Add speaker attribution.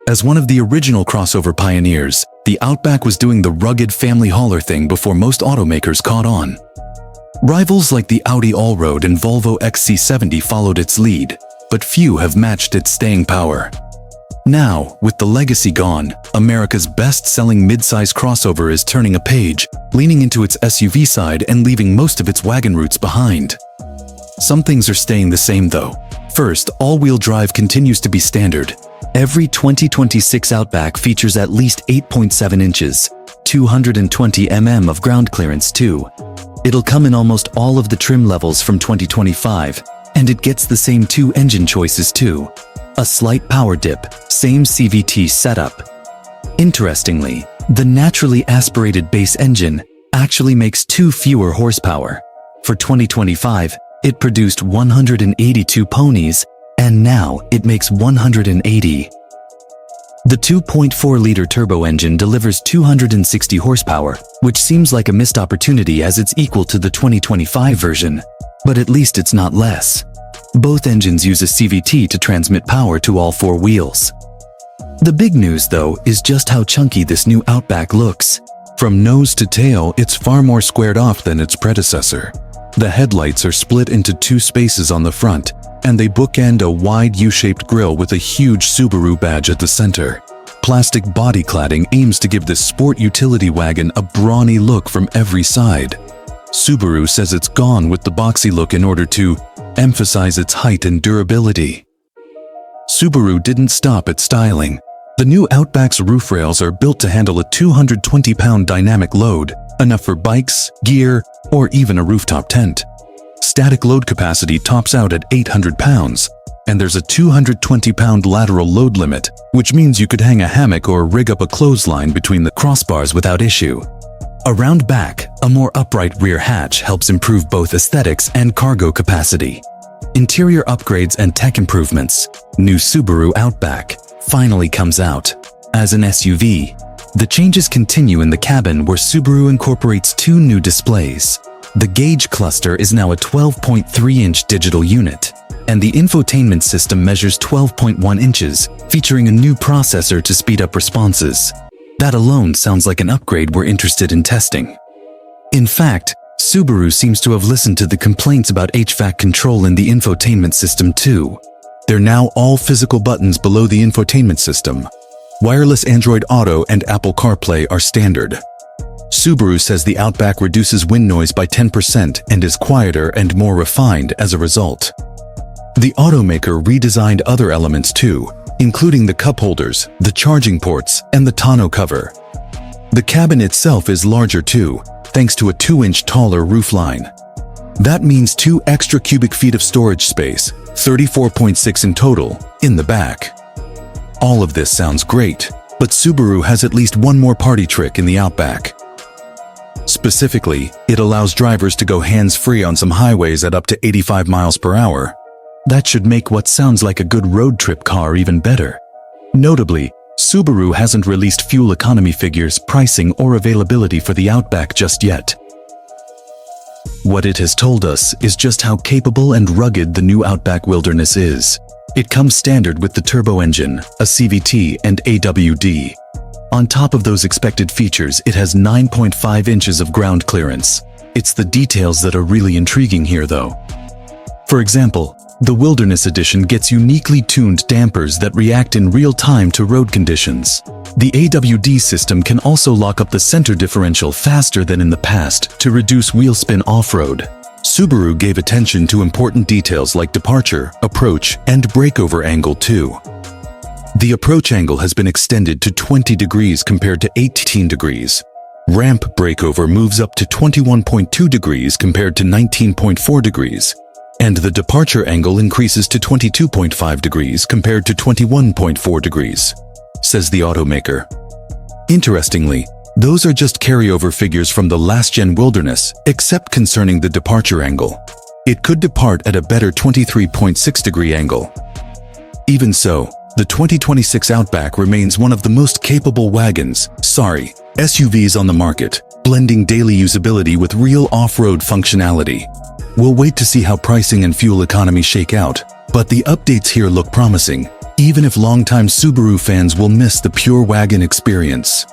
Speaker 1: As one of the original crossover pioneers, the Outback was doing the rugged family hauler thing before most automakers caught on. Rivals like the Audi Allroad and Volvo XC70 followed its lead, but few have matched its staying power. Now, with the legacy gone, America's best-selling mid-size crossover is turning a page, leaning into its SUV side and leaving most of its wagon roots behind. Some things are staying the same though. First, all-wheel drive continues to be standard. Every 2026 Outback features at least 8.7 inches, 220 mm of ground clearance too. It'll come in almost all of the trim levels from 2025, and it gets the same two engine choices too. A slight power dip, same CVT setup. Interestingly, the naturally aspirated base engine actually makes 2 fewer horsepower. For 2025, it produced 182 ponies, and now it makes 180. The 2.4-liter turbo engine delivers 260 horsepower, which seems like a missed opportunity as it's equal to the 2025 version. But at least it's not less. Both engines use a CVT to transmit power to all 4 wheels. The big news, though, is just how chunky this new Outback looks.
Speaker 2: From nose to tail, it's far more squared off than its predecessor. The headlights are split into 2 spaces on the front, and they bookend a wide U-shaped grille with a huge Subaru badge at the center. Plastic body cladding aims to give this sport utility wagon a brawny look from every side. Subaru says it's gone with the boxy look in order to emphasize its height and durability. Subaru didn't stop at styling. The new Outback's roof rails are built to handle a 220-pound dynamic load, enough for bikes, gear, or even a rooftop tent. Static load capacity tops out at 800 pounds, and there's a 220-pound lateral load limit, which means you could hang a hammock or rig up a clothesline between the crossbars without issue. Around back, a more upright rear hatch helps improve both aesthetics and cargo capacity. Interior upgrades and tech improvements. New Subaru Outback finally comes out. As an SUV, the changes continue in the cabin where Subaru incorporates 2 new displays. The gauge cluster is now a 12.3-inch digital unit, and the infotainment system measures 12.1 inches, featuring a new processor to speed up responses. That alone sounds like an upgrade we're interested in testing. In fact, Subaru seems to have listened to the complaints about HVAC control in the infotainment system too. They're now all physical buttons below the infotainment system. Wireless Android Auto and Apple CarPlay are standard. Subaru says the Outback reduces wind noise by 10% and is quieter and more refined as a result. The automaker redesigned other elements too, including the cup holders, the charging ports, and the tonneau cover. The cabin itself is larger too, thanks to a 2-inch taller roofline. That means 2 extra cubic feet of storage space, 34.6 in total, in the back. All of this sounds great, but Subaru has at least one more party trick in the Outback. Specifically, it allows drivers to go hands-free on some highways at up to 85 miles per hour. That should make what sounds like a good road trip car even better. Notably, Subaru hasn't released fuel economy figures, pricing, or availability for the Outback just yet. What it has told us is just how capable and rugged the new Outback Wilderness is. It comes standard with the turbo engine, a CVT, and AWD. On top of those expected features, it has 9.5 inches of ground clearance. It's the details that are really intriguing here though. For example, the Wilderness Edition gets uniquely tuned dampers that react in real time to road conditions. The AWD system can also lock up the center differential faster than in the past to reduce wheel spin off-road. Subaru gave attention to important details like departure, approach, and breakover angle too. The approach angle has been extended to 20 degrees compared to 18 degrees. Ramp breakover moves up to 21.2 degrees compared to 19.4 degrees. And the departure angle increases to 22.5 degrees compared to 21.4 degrees, says the automaker. Interestingly, those are just carryover figures from the last-gen Wilderness, except concerning the departure angle. It could depart at a better 23.6-degree angle. Even so, the 2026 Outback remains one of the most capable SUVs on the market, blending daily usability with real off-road functionality. We'll wait to see how pricing and fuel economy shake out, but the updates here look promising. even if longtime Subaru fans will miss the pure wagon experience.